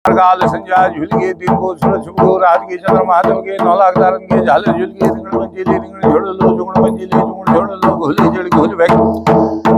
गाल संजा झूल के दिन को सूरज शुभ को रात की चंद्रमा दम के 9 लाख तारन के झालर झूल के रिंगण मंजिले रिंगण जोड़ लो जुगण मंजिले जुगण जोड़ लो घोले जड़ घोल बैठ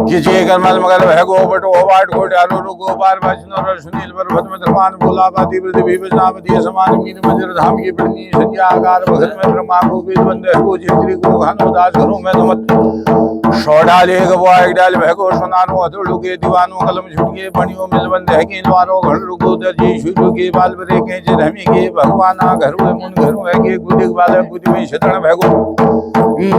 किसी करमल मगर वह गो बट ओ बाट को डालो रुको बार बचनो र सुनील पर भद्र धर्मान बोला बाती पृथ्वी बजनावती समान मीन मंजर धाम की पत्नी संज्ञा आकार भगत में ब्रह्मा को वेद बंद को जित्री को घानो दास घरों में नमत शोडाले गवा एक डाल भगो सुनानो अधुड़ू के दीवानो कलम झुटके बणियों मिल बंद है कि द्वारो घर रुको दर्जी शुरू के बाल बरे के जधमी के भगवाना घर में मुन घरों है के गुदिक बाल बुद्धि में शरण भगो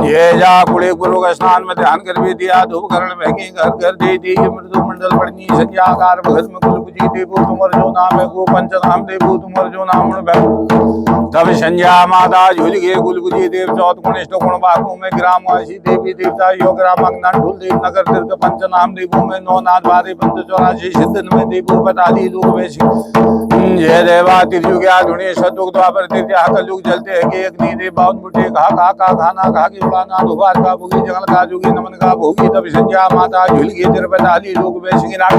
ये जा कुड़े गुरु का स्नान में ध्यान कर भी दिया धूप करण भगे घर घर दे दी मृदु मंडल पड़नी संज्ञाकार भगत में कुल बुझी देवो तुमर जो नाम है गो पंचनाम देवो तुमर जो नाम तब संज्ञा माता झूल गए गुलगुजी देव चौथ गुणिष्ठ गुण बागों में ग्रामवासी देवी देवता योग राम अग्नान ढूल देव नगर तीर्थ पंचनाम देवों में 9 नाथ बारे पंच 84 सिद्धन में देवो बताली लोग वैसी जय देवा तिरजुग्या धुणे सतुक द्वापर तिरजा कलयुग जलते है के अग्नि देव बावन बुटे खा खाना खा के उड़ाना दुबार का भोगी जंगल का जोगी नमन का भोगी तब संज्ञा माता झूल गए तिरपताली लोग वैसी नाग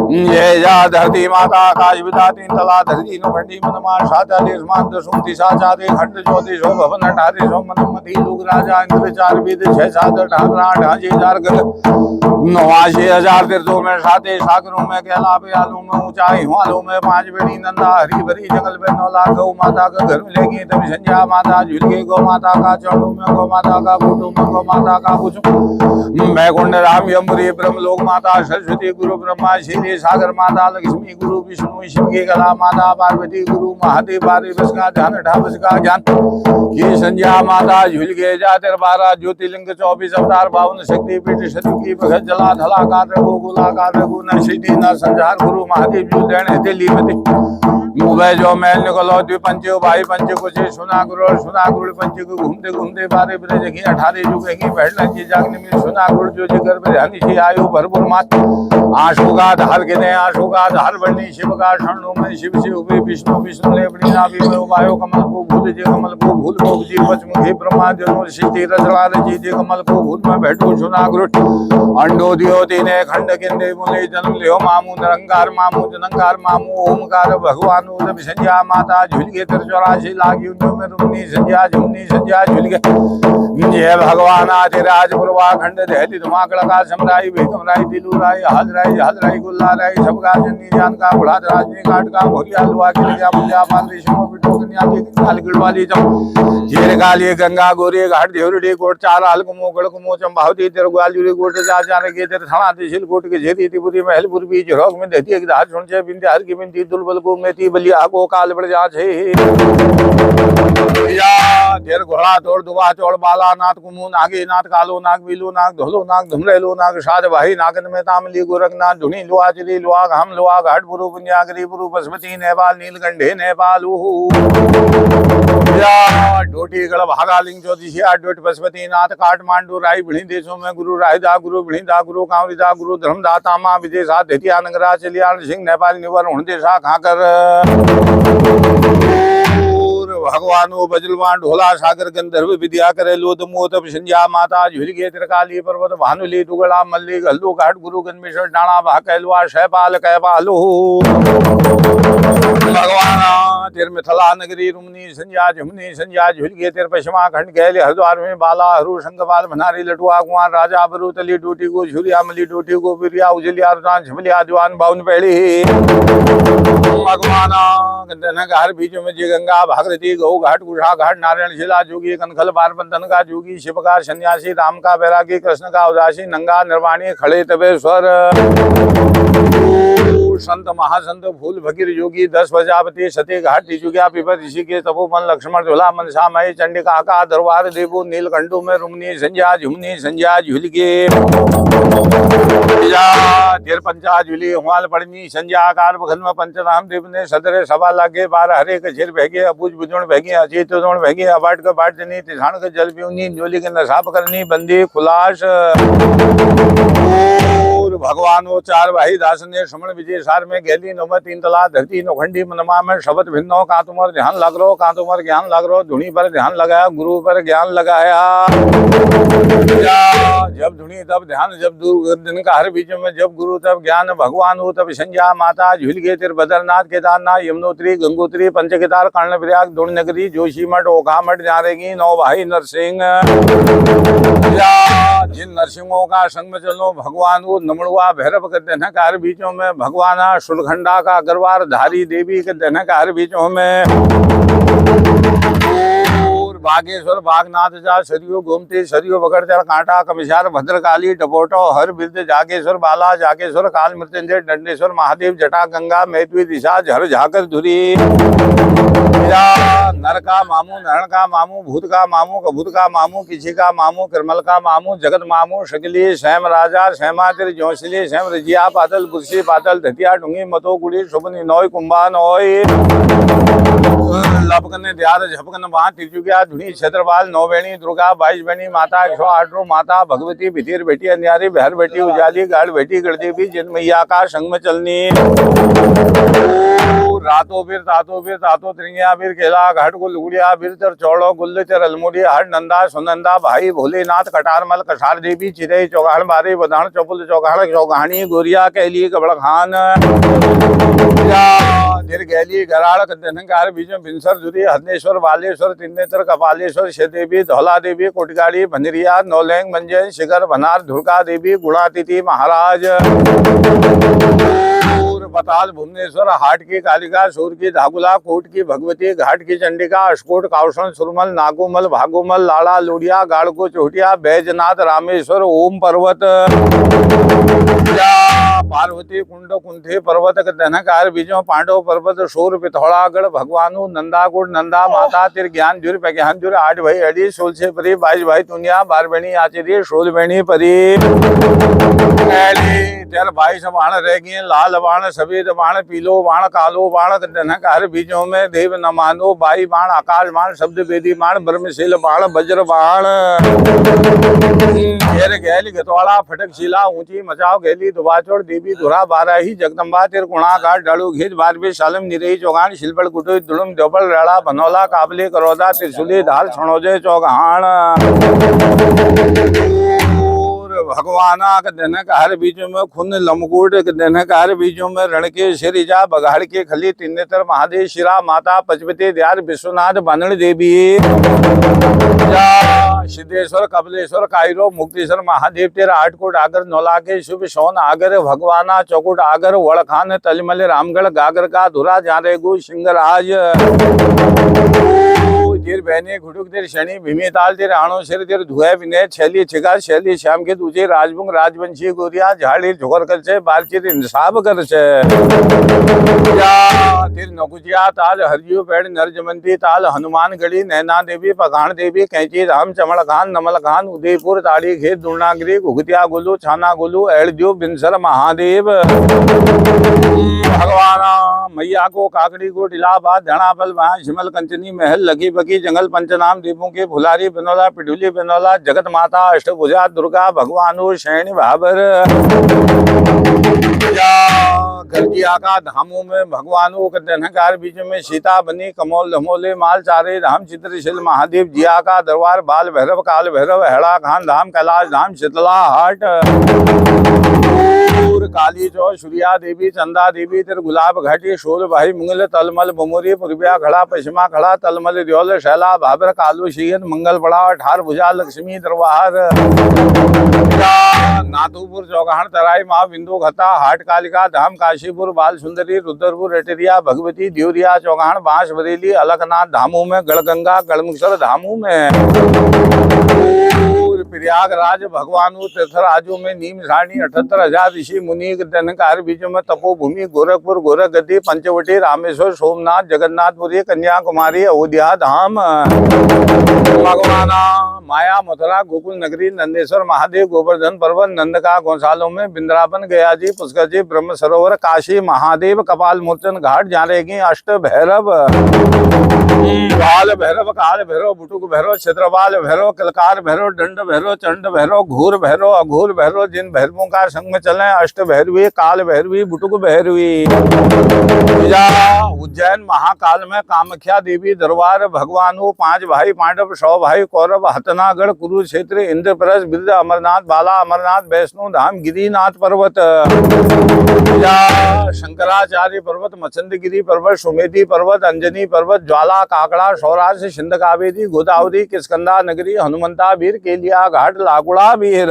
जय जा धरती माता आकाश विदा 3 तला धरती नो खंडी मनमार साचा देश मान दसुम दिशा चादे खंड ज्योतिषो भवन 18 मनमति लोग राजा इंद्र 4 वेद 6 7 8 8 हजार गल 89,000 तीर्थों में 7 सागरों में कैला प्यालों में ऊंचाई हिमालयों में 5 बेड़ी नंदा हरी भरी जंगल में 9 लाख गौ माता का घर मिलेगी तब संज्ञा माता झूल गई गौ माता का चरणों में गौ माता का फोटो में गौ माता का कुछ बैकुंठ राम यमुरी ब्रह्म लोक माता सरस्वती गुरु ब्रह्मा श्री सागर माता लक्ष्मी गुरु विष्णु शिव के कला माता पार्वती गुरु महादेव बारे बस का ध्यान बस का ज्ञान ये संज्ञा माता झूल गए जातिर 12 ज्योतिर्लिंग 24 अवतार 52 शक्ति पीठ शक्ति भगत जला धलाकार रघु गोलाकार रघु न सिद्धि न संसार गुरु महादेव झूल देने दिल्ली में मुंबई जो मैल निकलो द्विपंच भाई पंच कुछ सुना गुरु पंच को घूमते घूमते बारे ब्रज की 18 जो कहीं बैठना जी जागने में सुना गुरु जो जिगर में ध्यान से आयु भरपूर मात आंसू का धार के दे आंसू का धार बढ़नी शिव का शरणों में शिव से उभे विष्णु विष्णु ने अपनी नाभि में उबायो कमल को भूल जे कमल को भूल भोग जी पचमुखी ब्रह्मा जनो सिद्धि रचना रची जे कमल को भूल में बैठो सुना गुरु अंडो दियो तीने खंड किंदे मुने जन्म लियो मामू निरंकार मामू जनंकार मामू ओमकार भगवान जब संज्ञा माता झूल गए 84 लागी उन्हों में रुमनी संज्ञा झूल गए जय भगवान आदिराज पूर्वा खंड दहली धुमाकड़ा का समराई बेकमराई दिलूराई हलराई गुल्लाराई सबका जन्नी जान का बुढ़ा राजनी काट का भोरिया लुआ के लिया मुझा पाल ऋषियों पिटो कन्या के काल गिड़वाली जम जेर काली गंगा गोरी घाट देवरी कोट चार हलकुमो गड़कुमो चंबावती तेर ग्वालजुरी कोट जा जाने के तेर थाना तिशिल कोट के झेरी त्रिपुरी महलपुर बीच रोग में देती एक धार सुन से बिंदे हर की बिंदी दुलबल को मेथी बलिया को काल बढ़ जा छे या देर घोड़ा तोड़ दुबा चोड़ बाला नाथ कुमू नागी नाथ कालो नाग बिलू नाग धोलो नाग धुमरेलो नाग साध भाई नागन में तामली गोरखनाथ धुनी लुआ चिली लुआ घाम लुआ घाट पुरु पुण्यागिरी पुरु पशुपति नेपाल नीलकंठे नेपाल या ढोटी गढ़ भागा लिंग ज्योतिषी डोट पशुपति नाथ काठमांडू राय भिणी देशों में गुरु रायदा गुरु भिणीदा गुरु कांवरीदा गुरु धर्मदा तामा विदेशा धेतिया नगरा चलियान सिंह नेपाल निवर हुणदेशा खाकर भगवानो बजलवान ढोला सागर गंधर्व विद्या करे लोद मोतब संज्ञा माता झूल गए त्रिकाली पर्वत भानुली दुगड़ा मल्ली गल्लू घाट गुरु गन्मेश्वर डाणा भा कैलवा शैपाल कैबालो भगवान तेर मिथिला नगरी रुमनी संज्ञा झुमनी संज्ञा झूल गए तेर पश्चिमा खंड गैले हरिद्वार में बाला हरू शंखपाल भनारी लटुआ कुमार राजा बरूतली डोटी को झूलिया मली डोटी को बिरिया उजलिया रुदान झमलिया दीवान बाउन पहली भगवान गंधनगार बीच में जी गंगा भागरथी गौ घाट गुढ़ा घाट नारायण शिला जोगी कनखल बार बंधन का जोगी शिव का सन्यासी राम का बैरागी कृष्ण का उदासी नंगा निर्वाणी खड़े तबे स्वर संत महासंत फूल फकीर योगी 10 प्रजापति सती घाट ऋषिज्ञा पिपर ऋषि के तपोवन लक्ष्मण झोला मनसा मई चंडिका का दरबार देवो नीलकंठों में रुमनी संज्ञा झुमनी संज्ञा झूल के तेर पंचा झूली हुमाल पड़नी संज्ञा आकार बखन में पंचनाम देव ने सदरे सभा लागे 12 हरे कचेर भैगे अबूझ बुझुण भैगे अचेत जोण भैगे अबाट का बाट जनी तिसाण का जल पीऊनी जोली के नसाब करनी बंदी खुलास भगवान वो चार भाई दास ने श्रमण विजय सार में गैली नौम तीन तला धरती नौखंडी मनमा में शब्द भिन्नो का तुम्हार ध्यान लग रो का तुम्हार ज्ञान लग रो धुनी पर ध्यान लगाया गुरु पर ज्ञान लगाया जब धुनी तब ध्यान जब दूर दिन का हर बीच में जब गुरु तब ज्ञान भगवान हो तब संज्ञा माता झूल गए तिर बद्रनाथ केदारनाथ यमुनोत्री गंगोत्री पंचकेदार कर्ण प्रयाग दोड़ नगरी जोशी मठ ओखा मठ जारेगी नौ भाई नरसिंह जिन नरसिंहों का संग में चलो भगवान वो नमड़ुआ भैरव के देने का हर बीचों में भगवान सुलखंडा का अग्रवार धारी देवी के देने का हर बीचों में बागेश्वर बागनाथ जा सरयू गोमती सरयू बगड़चर कांटा कमिशार भद्रकाली टपोटो हर बिरद जागेश्वर बाला जागेश्वर काल मृत्युंजय दंडेश्वर महादेव जटा गंगा मैत्री दिशा झर झाकर धुरी नर का मामू नरण का मामू भूत का मामू कभूत का मामू किसी का मामू किरमल का मामू जगत मामू शकली श्याम राजा श्यामा तिर जोशली श्याम रजिया पातल बुरसी पातल धतिया डूंगी मतो गुड़ी शुभनी नोय कुंभा नोय लपकने द्यार झपकन वहां तिरचुकिया धुनी छत्रपाल नौ बेणी दुर्गा 22 बेणी माता 108 माता भगवती भितीर बेटी अन्यारी बहर बेटी उजाली गाड़ बेटी गढ़देवी जिन मैया का संग में चलनी रातो फिर तातो त्रिंगिया फिर केला घाट गुल गुड़िया फिर चर चौड़ो गुल्ले चर अलमुड़ी हर नंदा सुनंदा भाई भोलेनाथ कटारमल कसार देवी चिरई चौगान बारी बदान चौपुल चौगान चौगानी गोरिया कैली कबड़ खान फिर गैली गराड़ कन्कार बीच में भिनसर जुरी हदनेश्वर बालेश्वर तिन्नेतर कपालेश्वर शेदेवी धौला देवी कोटगाड़ी भंजरिया नौलेंग मंजन शिखर भनार धुरका देवी गुणातिथि महाराज बताल भुवनेश्वर हाट की कालिका सूर की धागुला कोट की भगवती घाट की चंडिका अशकोट काउशन सुरमल नागोमल भागोमल लाड़ा लोडिया गाड़को चोटिया बैजनाथ रामेश्वर ओम पर्वत पार्वती कुंड कुंथे पर्वत धनकार बीजों पांडव पर्वत शोर पिथौरागढ़ भगवानु नंदाकुट नंदा माता तिर ज्ञान जुर प्रज्ञान जुर 8 भाई अड़ी 16 से परी 22 भाई तुनिया 12 बेणी आचर्य 16 बेणी परी तेर 22 बाण रह गए लाल बाण सफेद बाण पीलो बाण कालो बाण धनकार बीजों में देव नमानो 22 बाण आकाश बाण शब्द वेदी बाण ब्रह्मशील बाण वज्र बाण गैली गतवाड़ा फटक शिला ऊंची मचाव गैली दुबाचोड़ देवी धुरा बाराही जगदम्बा तिर कुणा घाट डालू घिज बारबी शालम निरही चौगान शिलबड़ कुटुई दुलुम देवबल रेड़ा बनौला काबले करोदा त्रिशूली धार छणोजे चौगान भगवाना के देने का हर बीजों में खुन लमकुट के देने का हर बीजों में रण के शिरिजा बघाड़ के खली तिन्नेतर महादेव शिरा माता पचपति द्यार विश्वनाथ बानड़ देवी सिद्धेश्वर कपिलेश्वर कायरो मुक्तेश्वर महादेव तेरा आठकोट आगर नौला के शुभ सोन आगर भगवाना चौकुट आगर वड़खान तलमल रामगढ़ गागर का धुरा जारेगु सिंगराज तेर बहने घुटुक तेर शनि भीमीताल तेर आणो सिर तेर धुए विनय छैली छिका शैली श्याम के तुझे राजबुंग राजवंशी गोरिया झाड़ी झोकर कर से बालचित इंसाब कर से तेर नकुचिया ताल हरजू पेड़ नरजमंती ताल हनुमान गढ़ी नैना देवी पखान देवी कैंची राम चमड़ खान नमल खान उदयपुर ताड़ी खेत दुर्नागिरी घुघतिया गुलू छाना गुलू एड़जू बिनसर महादेव भगवाना मैया को काकड़ी को इलाहाबाद धनापल वहां शिमल कंचनी महल लगी बगी जंगल पंचनाम दीपों के फुलारी बनौला पिडुली बनौला जगत माता अष्टभुजा दुर्गा भगवानु शैणी भाबर गर्जिया का धामों में भगवानों के धनकार बीच में सीता बनी कमोल धमोले माल चारे धाम चित्रशील महादेव जिया का दरबार बाल भैरव काल भैरव हेड़ा खान धाम कैलाश धाम शीतला हाट काली चौ सूर्या देवी चंदा देवी तिर गुलाब घाटी शोल भाई मुंगल तलमल बमुरी पूर्विया खड़ा पश्चिमा खड़ा तलमल द्योल शैला भाबर कालू शीन मंगल बड़ा ठार भुजा लक्ष्मी दरबार नाथुपुर चौगान तराई माँ बिंदु घता हाट कालिका धाम काशीपुर बाल सुंदरी रुद्रपुर रेटरिया भगवती द्योरिया चौगान बांस बरेली अलकनाथ धामों में गढ़गंगा गढ़मुक्सर धामों में प्रयागराज भगवानु तीर्थराजों में नीम सारणी 78,000 ऋषि मुनि धनकार बीजों में तपोभूमि गोरखपुर गोरख गद्दी पंचवटी रामेश्वर सोमनाथ जगन्नाथपुरी कन्याकुमारी अयोध्या धाम भगवाना माया मथुरा गोकुल नगरी नंदेश्वर महादेव गोवर्धन पर्वत नंद का गौशालों में बिंद्रावन गया जी पुष्कर जी ब्रह्म सरोवर काशी महादेव कपाल मूर्चन घाट जानेगी अष्ट भैरव बाल भैरव, काल भैरव, बुटुक भैरव, छत्रबाल भैरव, कलकार भैरव, दंड भैरव, चंड भैरव, घूर भैरव, अघोर भैरव, जिन भैरवों का संग में चले अष्ट भैरवी, काल भैरवी, बुटुक भैरवी। उज्जैन महाकाल में कामाख्या देवी दरबार, भगवानों 5 भाई पांडव, 100 भाई कौरव, हतनागढ़, कुरुक्षेत्र, इंद्रप्रस्थ, बिरद, अमरनाथ, बाला अमरनाथ, वैष्णो धाम, गिरिनाथ पर्वत, शंकराचार्य पर्वत, मचंदगिरी पर्वत, सुमेधी पर्वत, अंजनी पर्वत, ज्वाला, काकड़ा, सौराष्ट्र, सिंध कावेरी, गोदावरी, किष्किंधा नगरी, हनुमंता वीर, केलिया घाट, लाकुड़ा वीर,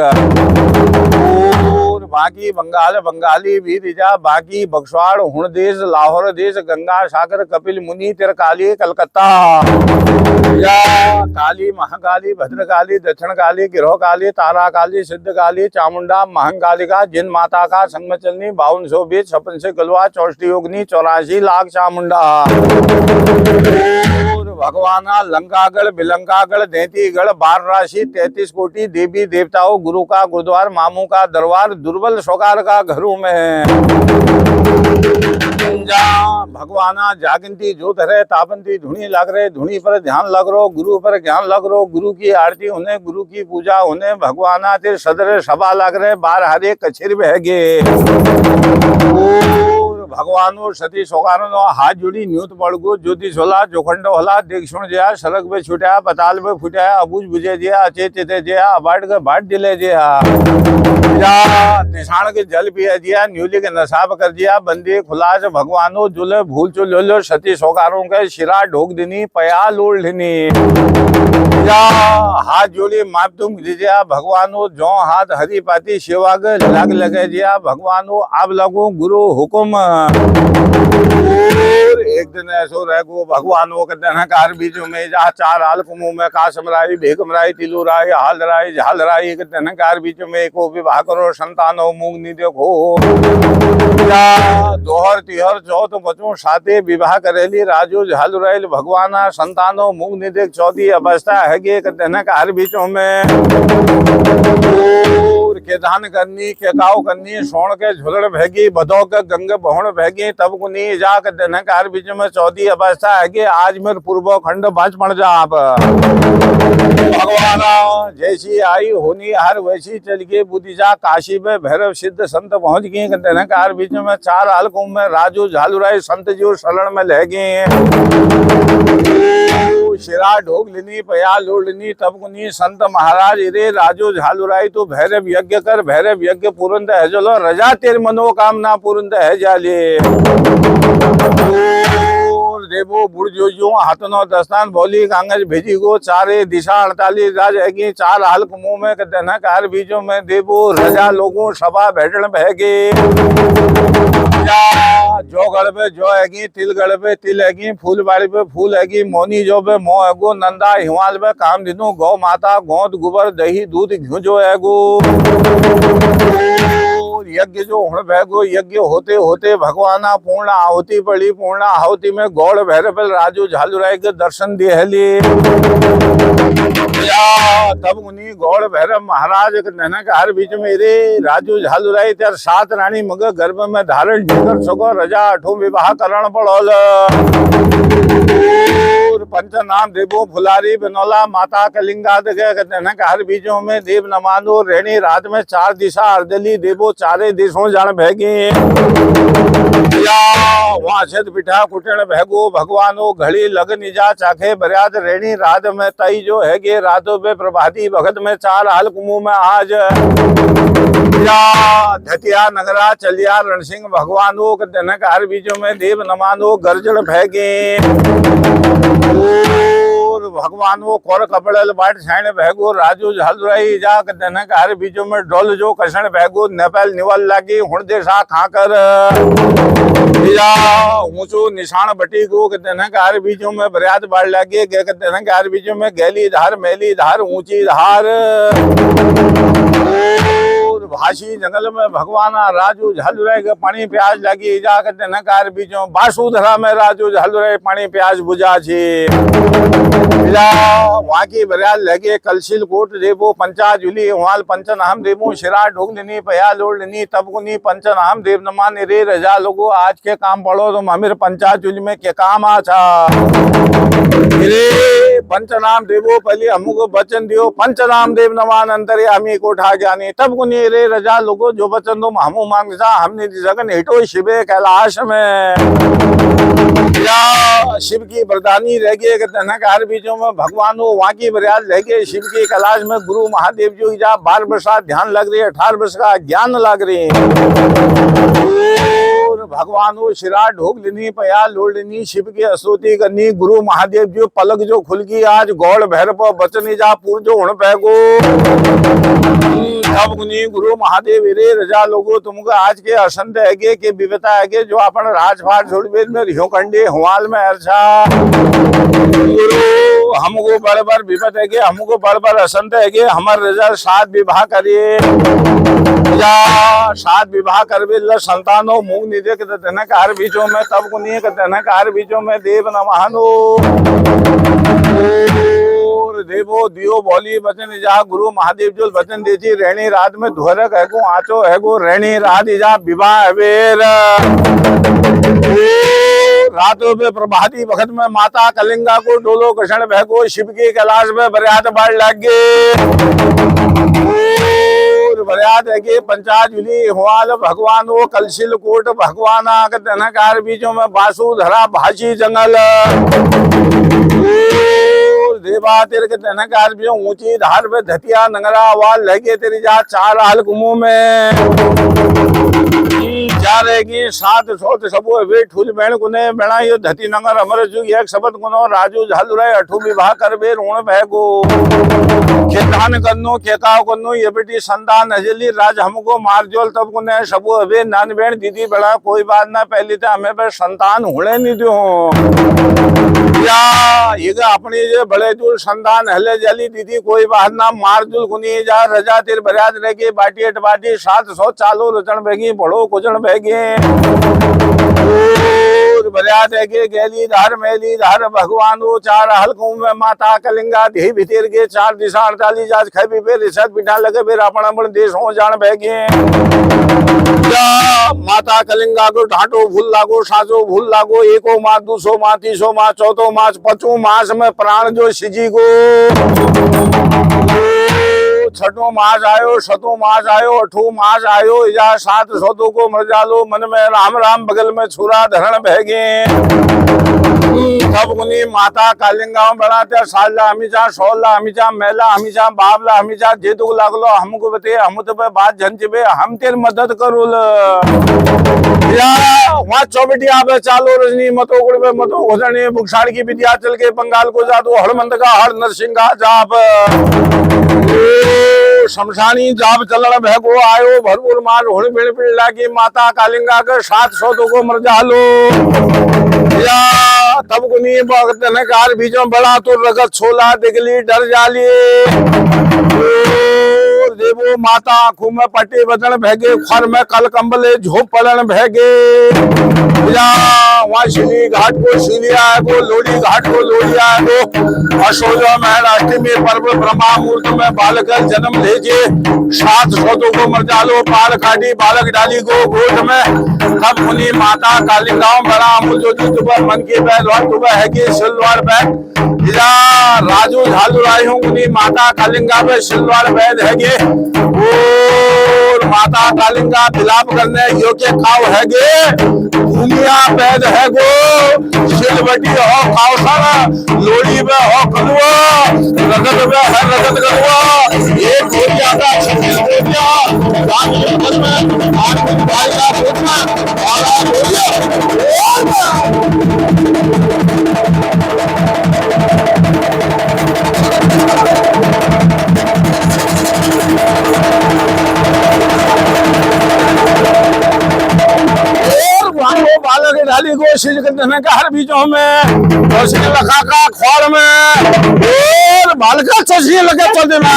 बाकी बंगाल, बंगाली वीरिजा, बाकी बक्सवाड़, हुण देश, लाहौर देश, गंगा सागर, कपिल मुनि, तिरकाली, कलकत्ता, काली, महाकाली, भद्रकाली, दक्षिण काली, गिरोह काली, तारा काली, सिद्ध काली, चामुंडा, महंकालिका, जिन माता का संग में चलनी, 5220, 56 से गलवा, 64 योगनी, 84 लाख चामुंडा, भगवाना, लंकागढ़, बिलंकागढ़, देतीगढ़, 12 राशि, 33 कोटि, देवी देवताओं, गुरु का गुरुद्वार, मामू का दरबार, दुर्बल सोकार का घरों में, भगवाना, जागंती जोत रहे, तापंती धुनी लग रहे, धुनी पर ध्यान लग रो, गुरु पर ज्ञान लग रो, गुरु की आरती उन्हें, गुरु की पूजा उन्हें, भगवाना तेरे सदर सभा लग रहे, 12 हरे कछिर बहगे, भगवानो सती सोकारो हाथ जोड़ी न्यूत पड़गो, ज्योतिष होला, जोखंड होला, देख सुन जया, सड़क पे छुटा, पताल पे फुटा, अबूझ बुझे जया, अचे चिते जया, अबाट के बाट दिले जया, तिसाण के जल पिया जिया, न्यूली के नसाब कर दिया, बंदी खुलास भगवानो, जुले भूल चो लो लो, सती सोकारों के शिरा ढोक दिनी, पया लोड़ लेनी, हाथ जोड़ी माप तुम गिरिजा, भगवानो जो हाथ हरी पाती शिवा के लग लगे जिया, भगवानो अब लगो गुरु हुकुम, एक दिन ऐसो रहो भगवानों के दनकार बीचों में, जहाँ 4 हाल कुमों में, कासमराई, भेकमराई, तिलुराई, हालराई, झालराई, एक दनकार बीचों में, एको विवाह करो, संतानो मुंग नी देखो, दोहर तिहर चौथ बचो साते विवाह करेली, राजू झालराई, भगवाना संतानो मुंग नी देख, 4थी अवस्था है कि एक दनकार बीचों में, के दान करनी, के काव करनी, सोन के झुलड़ भैगी, बधो के गंग बहुण भैगी, तब कुनी जाक दनकार बीच में 4थी अवस्था है कि आज मेरे पूर्वो खंड बाँच पड़ जा आप, भगवाना जैसी आई होनी हर वैसी चल के बुद्धिजा, काशी में भैरव सिद्ध संत पहुंच गए, दनकार बीच में 4 हाल कुंभ में, राजू झालुराई संत जी शरण में लह गए, शिरा ढोक लेनी, पया लोड़ लेनी, तब कुनी संत महाराज रे, राजू झालुराई तो भैरव यज्ञ कर, भैरव यज्ञ पूर्ण है चलो, रजा तेरे मनोकामना पूर्ण है जाले, देवो बुढ़ जो हाथनो दस्तान बोली, कांगज भेजी गो, 4 दिशा 48 राज हैगी, 4 हाल कुमों में, दनकार बीजों में, देवो रजा लोगों सभा बैठन बहगे, जो गढ़ पे जो हैगी, तिल गढ़ पे तिल हैगी, फूलबाड़ी पे फूल हैगी, मोनी जो पे मोह हैगो, नंदा हिमाल पे काम दिनों, गौ माता गोद गोबर दही दूध घी जो हैगो, यज्ञ जो हण भैगो, यज्ञ होते होते भगवाना पूर्ण आहुति पड़ी, पूर्ण आहुति में गौड़ भैरव राजू झालुराई के दर्शन दिए, तब उन्हीं गौड़ भैरव महाराज के दनकार बीच में रे, राजू झालुराई त्यार 7 रानी मग गर्भ में धारण कर सको, रजा 8 विवाह करण पड़ोल, पंच नाम देवो फुलारी बनोला, माता कलिंगा दनकार बीचों में, देव नमानो रेणी, रात में 4 दिशा अर्दली, देवो 4 दिशों जान भैगे, वहाँ छत बिठा कुटण भैगो, भगवानो घड़ी लग निजा, चाखे बरियात रेणी, रात में तई जो हैगे, रातों पे प्रभाती भगत में 4 हाल कुमों में आज, धतिया नगरा चलिया रणसिंह, भगवानो के दनकार बीचों में, देव नमानो गर्जन भैगे, भगवानो कोर कपड़ल बाट छाण भैगो, राजू झालुराई जा दनकार बीचों में, डोल जो कषण भैगो, नेपाल निवल लागी, हुण देशा खाकर ऊंचो निशान बटी गो, दनकार बीचों में, बरियात बाढ़ लागे, दनकार बीचों में, गैली धार मैली धार ऊंची धार, भाषी जंगल में भगवाना राजू झलुरे के पानी प्याज लगी जा करते नकार बीचों बासुधरा में राजू झलुरे पानी प्याज बुझा छे वहां की बरियाल लगे कलशिल कोट देवो पंचा जुली वाल पंचन हम देवो शिरा ढोगलिनी पया लोडनी तबगुनी पंचन हम देव नमान रे रजा लोगो आज के काम पढ़ो तुम हमीर पंचा जुली में के काम आछा रे पंचनाम देवो पहले हमको वचन दियो पंचनाम देव नमान अंतरे हमी को उठा ज्ञानी तब गुनी रे रजा लोगो जो वचन तुम हमू मांगसा हमने जगन हिटो शिवे कैलाश में या शिव की वरदानी रह गए तनकार बीचों में भगवान हो वहां की बरियाल रह गए शिव की कैलाश में गुरु महादेव जी जा 12 वर्ष का ध्यान लग रही है 18 वर्ष का ज्ञान लग रही है भगवान हो शिरा ढोक लेनी पया लोड लेनी शिव की स्तुति करनी गुरु महादेव जी पलक जो खुल गई आज गौड़ भैरव बचनी जा पूर जो उण पैगो तब गुनी गुरु महादेव रे रजा लोगो तुमको आज के असंत है के विविता है जो अपन राजपाट छोड़वेद में रिहो कंडे हुआल में अर्चा गुरु हमको बड़ बड़ विपत है हमको बड़ बड़ असंत है हमार रजा 7 विवाह करिए सात विवाह करवे संतानो मुंह निधे धनकार बीचों में तब गुनी धनकार बीचों में देव नमहानो देवो दियो बोली वचन जा गुरु महादेव जो वचन देची रहनी रात में ध्वरक है गो आचो है गो रहनी रात जा विवाह वेर रातों में प्रभाती वक्त में माता कलिंगा को डोलो कृष्ण भैगो शिव की कैलाश में बरियात बाढ़ लग बरियात है पंचाजुली हुआल भगवान वो कलशिल कोट भगवाना धनकार बीचों में बासुधरा भाषी जंगल देवा तेरे के धनकार भी ऊंची धार पे धतिया नंगरा वाल लगे तेरी जा 4 हाल गुमो में जा रहेगी 7 सोत सबो वे ठुल बेण गुने बेणा यो धती नंगर अमर जु एक शब्द गुनो राजू झालुरे 8 विवाह करबे ऋण भैगो खेतान करनो केकाव करनो ये बेटी संतान हजली राज हमको मारजोल तब गुने सबो वे नान बेण दीदी बड़ा कोई बात ना पहले तो हमें पे संतान होने नहीं दो या ये अपनी जो बड़े जुल संतान हले जली दीदी कोई बात ना मारजुल गुनी जा रजा तिर बरियात रहेगी बाटी अटबाटी 700 चालो रचन बेगी बड़ो कुचन बेगी बरियात है गेली धार मेली धार भगवान वो 4 हलकों में माता कलिंगा धी भीतर के 4 दिशा 48 आज खबी पे रिसत बिठा लगे फिर अपना अपन देश हो जान बेगे माता कलिंगा को ढाटो भूल लागो साजो भूल लागो एको मास 200 मास 300 मास 4 मास 5 मास में प्राण जो सिजी को 6 मास आयो 7 मास आयो 8 मास आयो या 7 सौदों को मर जालो मन में राम राम बगल में छुरा धरण बहगे सब गुनी माता कालिंगा बढ़ाते साला हमीचा सोला हमीचा मेला हमीचा बाबला हमीचा जेतु लागलो हमको बते हम तो बात झंचबे हम तेर मदद करूल या वहां चौबेटी आबे चालो रजनी मतो गुड़बे मतो घोषणी बुक्षाड़ की विद्या चल के बंगाल को जादू हरमंद का हर नरसिंगा जाप शमशानी जाप चलन भैगो आयो भरपूर मार होड़ बिड़ पिड़ लागी माता कालिंगा के 700 को मर जालो या तब गुनी धनकार बीचों बड़ा तो रगत छोला दिगली डर जाली देवो माता आंखों में पट्टी बदन भैगे खर में कल कंबले झोप पड़न भैगे वहाँ शिली घाट को शिलिया है को लोड़ी घाट को लोड़िया है को अशोजा में अष्टमी पर्व ब्रह्मा मुहूर्त में बालक जन्म लेजे 700 को मर जालो पाल काटी बालक डाली को गोद में तब मुनि माता कालिंगाओं बड़ा अमूल जो तुम्हें मन की पहलवान तुम्हें है कि सिलवार बैठ राजू झालू आई हूँ मुनि माता कालिंगा में सिलवार बैठ है गे और माता कालिंगा विलाप करने योग्य काव है गे दुनिया पैद है गो सिलवटी हो कावसाना लोड़ी में हो कलुआ रगत में है रगत कलुआ एक हो जाता छत्तीस हो गया राम जगत में आठ दिन बाइला सोचना आला हो गया डाली कोशिश करने का हर बीचों में लखा का खोड़ में और बाल का चशिए लगे चल देना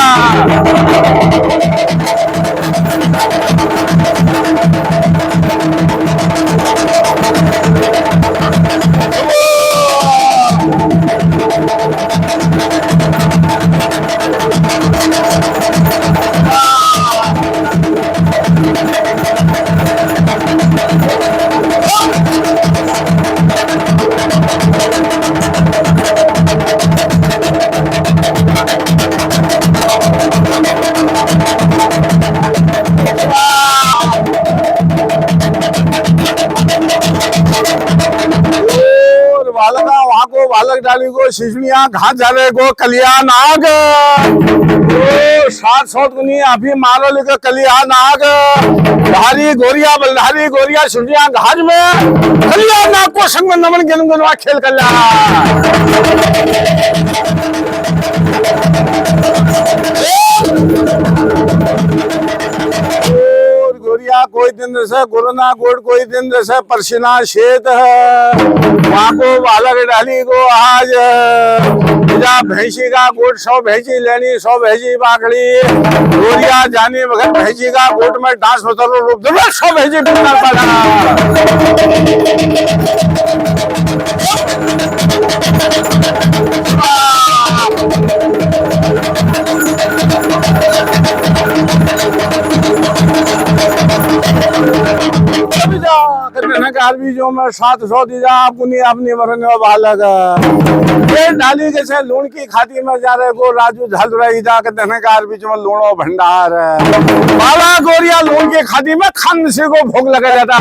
बालक डाली को शिशुनिया घाट झाले को कल्याण आग तो 700 गुनी अभी मारो लेकर कल्याण आग धारी गोरिया बलधारी गोरिया शिशुनिया घाट में कल्याण आग को संग में नमन गेलुंगनवा खेल कल्याण गोरिया कोई दिन जैसे गुरुना गोड़ कोई दिन जैसे परसिना शेत है वहाँ को बालक डाली को आज भैंसी का गोट 100 भैंसी लेनी 100 भैंसी बाकड़ी गोरिया जानी बगैर भैंसी का गोट में डांस होता रूप 100 भैंसी पड़ा भी जो मैं 700 दीजा अपनी अपनी मरने बालक डाली के से लूण की खाती में जा रहे को राजू झल रही जा के धनकार बीच में लूणो भंडार बाला गोरिया लूण की खाती में खान से को भोग लगा जाता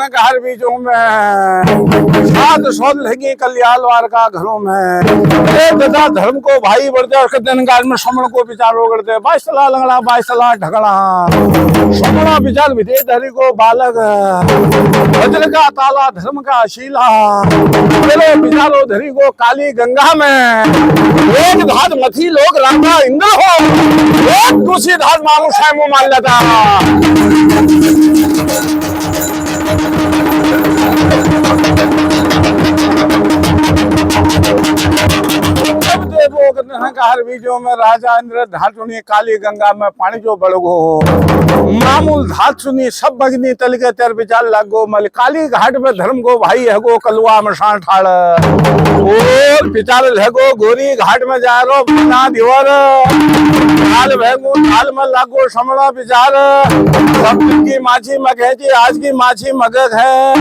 घर बीचों में 700 लगी कल्याणवार का घरों में दादा धर्म को भाई बढ़ते धनकार में समण को विचार करते 22 सलाह लंगड़ा 22 सलाह ढगड़ा समणा विचार विधेय धरी को बालक वज्र का ताला धर्म का शीला चलो विचारो धरी को काली गंगा में एक धात मथी लोग राधा इंद्र हो एक दूसरी धात मानुष है मुंह मान लेता हर बीजों में राजा इंद्र धात सुनी काली गंगा में पानी जो बड़गो मामूल धात सुनी सब बगनी तल के तेर विचार लगो मल काली घाट में धर्म को भाई है गो कलुआ में शान ठाड़ और विचार लगो गोरी घाट में जा रो बिना दिवर हाल भैगो हाल में लागो समड़ा विचार सब की माछी मगेजी आज की माछी मगज है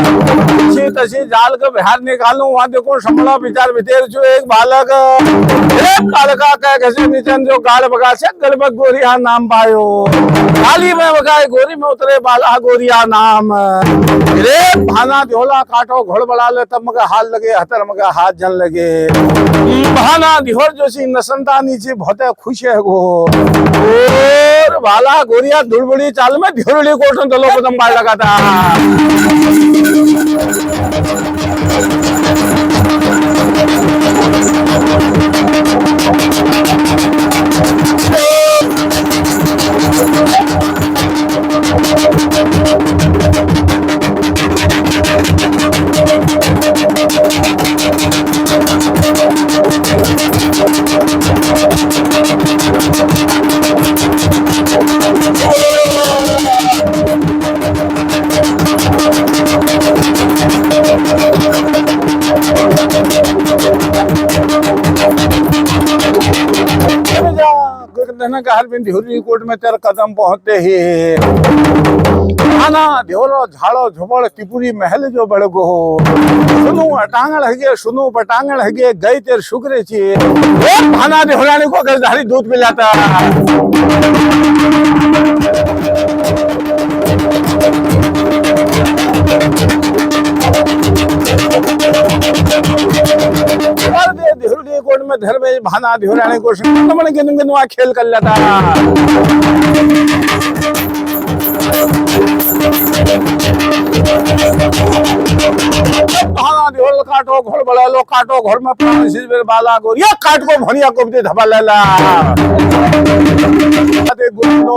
इसी तसी जाल के बाहर निकालू वहां देखो समड़ा विचार वितेर जो एक बालक बालका कह कैसे निचन जो गाल बगा से गलबक गोरिया नाम पायो काली में बगाए गोरी में उतरे बाला गोरिया नाम रे भाना दिहोला काटो घोड़ बड़ा ले तब मगा हाल लगे हतर मगा हाथ जल लगे भाना दिहोर जो सी नसंता नीचे बहुत खुश है गो और बाला गोरिया दुड़बड़ी चाल में धिरोड़ी कोटन दलो कदम बाढ़ लगा था हर बिन धिहुरी कोट में तेरा कदम पहुंचते ही खाना ढोलो झाड़ो झोपड़ त्रिपुरी महल जो बड़गो सुनो अटांगल हगे सुनो पटांगल हगे गई तेर शुक्र ची खाना ढोलाने को गजधारी दूध पिलाता धिहुरी कोट में धर में भाना धिहुराने को खेल कर लेता काटो घोड़ बड़ा लो काटो घोड़ में बाला को ये काट को भनिया को भी धपा लेला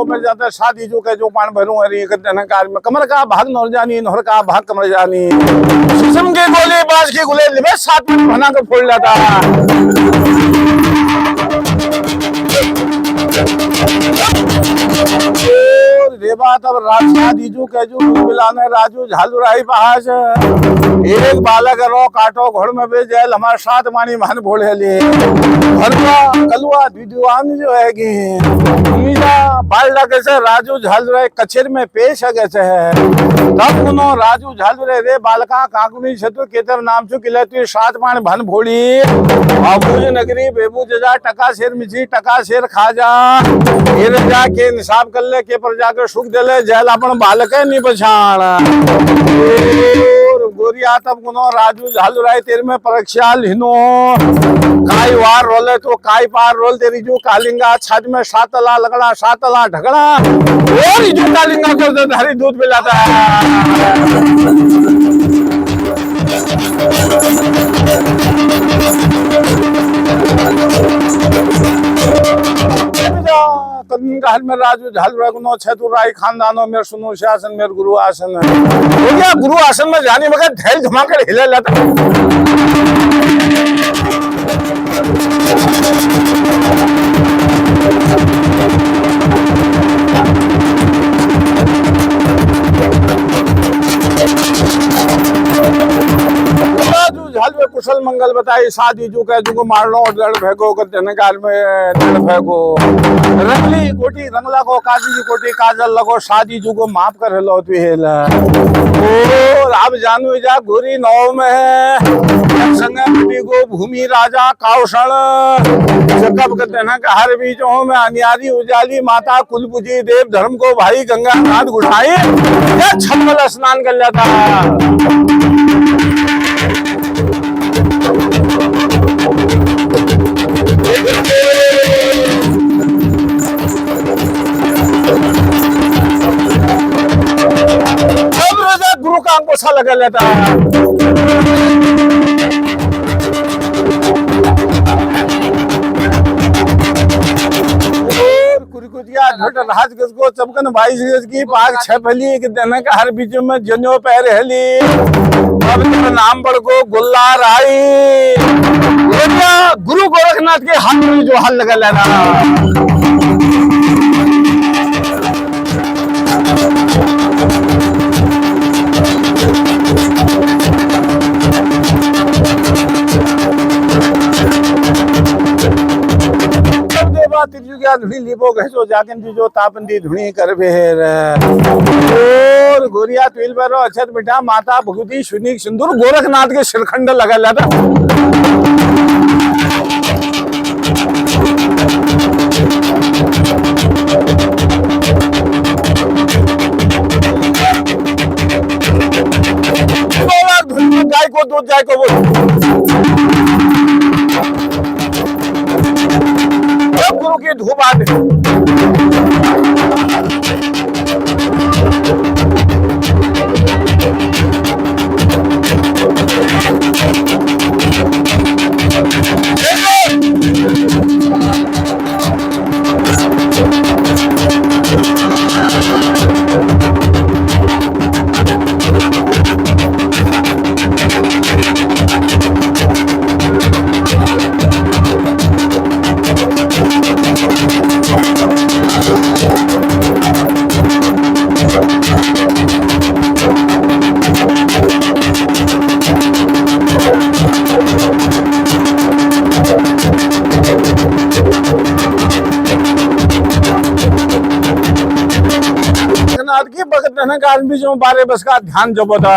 लो मैं जाता शादी जो के जो पान भरू हरी कार में कमर का भाग नौर जानी नहर का भाग कमर जानी सुसम के गोले बाज के गुले लिबे साथ में बना कर फोड़ लेता रेबा तब शादी जो के जो मिलाने राजू झालुराई पहाज एक बालक रो काटो घोड़ में बे जेल हमारे साथ मानी मान भोले ले घर का कलुआ विद्वान जो है कि बालडा कैसे राजू झालुराई कचेर में पेश है कैसे है तब उन्हों राजू झालुराई रे बालका काकुनी छतु केतर नाम चु किलती सात मान भन भोली अबूज नगरी बेबू जजा टका शेर मिची टका शेर खाजा ये जा के निसाब कर ले के पर जाकर सुख दे जेल अपन बालक नहीं पछाण गोरिया तब गुनो राजू झालुराई तेरे में परीक्षा लिनो काई वार रोले तो काई पार रोल तेरी जो कालिंगा छाज में सातला लगड़ा सातला ढगड़ा और जो कालिंगा को तो हरी दूध पिलाता है हाल में राजू झालुराई गुनो छतुराई खानदानों में सुनो शासन मेरे गुरु आसन हो गया गुरु आसन में जाने मगर ढेल धमाकर हिले लेता झालवे कुशल मंगल बताई शादी जो कह जो मार लो डर फेंको करते कार में डर फेंको रंगली कोटी रंगला को काजी की कोटी काजल लगो शादी जो को माफ कर लो तू हेला और अब जानू जा गोरी नौ में है संगे बेटी को भूमि राजा काउषण कब करते ना हर बीचों में अनियारी उजाली माता कुलपुजी देव धर्म को भाई गंगा नाथ गुठाई या छप्पल स्नान कर लेता गुरु का अंगोछा लगा लेता राज गज को चमकन 22 गज की पाग छपली देने का हर बीच में जनो पैर हली अब नाम पढ़ को गुल्ला राई गुरु गोरखनाथ के हाथ में जो हल लगा लेना धुनी लिपो घसो जाकन जी जो तापंदी धुनी कर बेर और गोरिया तुल पर अछत बेटा माता भगवती सुनी सिंदूर गोरखनाथ के शिरखंड लगा लेता गाय को दूध गाय को बोल गुरु की धूप आते की भगत रहने का आदमी जो बारे बस का ध्यान जो बता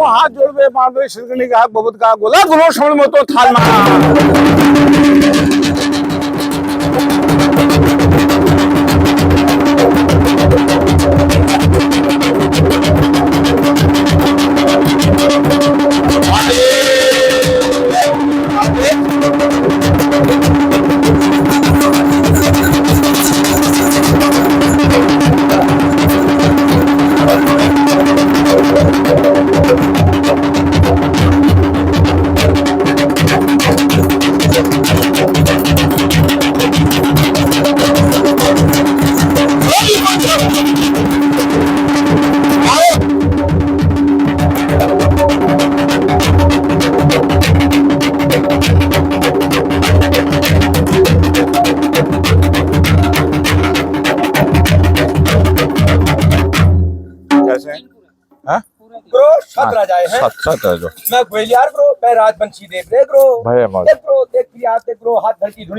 हाथ जोड़ बे मार दो श्रीगणी का बहुत का गोला गुरु श्रवण में तो थाल हैं हाँ ग्रो सात राजाए हैं। सात है जो मैं ग्वेलियार ग्रो, मैं राजवंशी देव रे ग्रो। भाई हमारे देख ग्रो, देख प्रिया देख ग्रो, हाथ धर की धुनी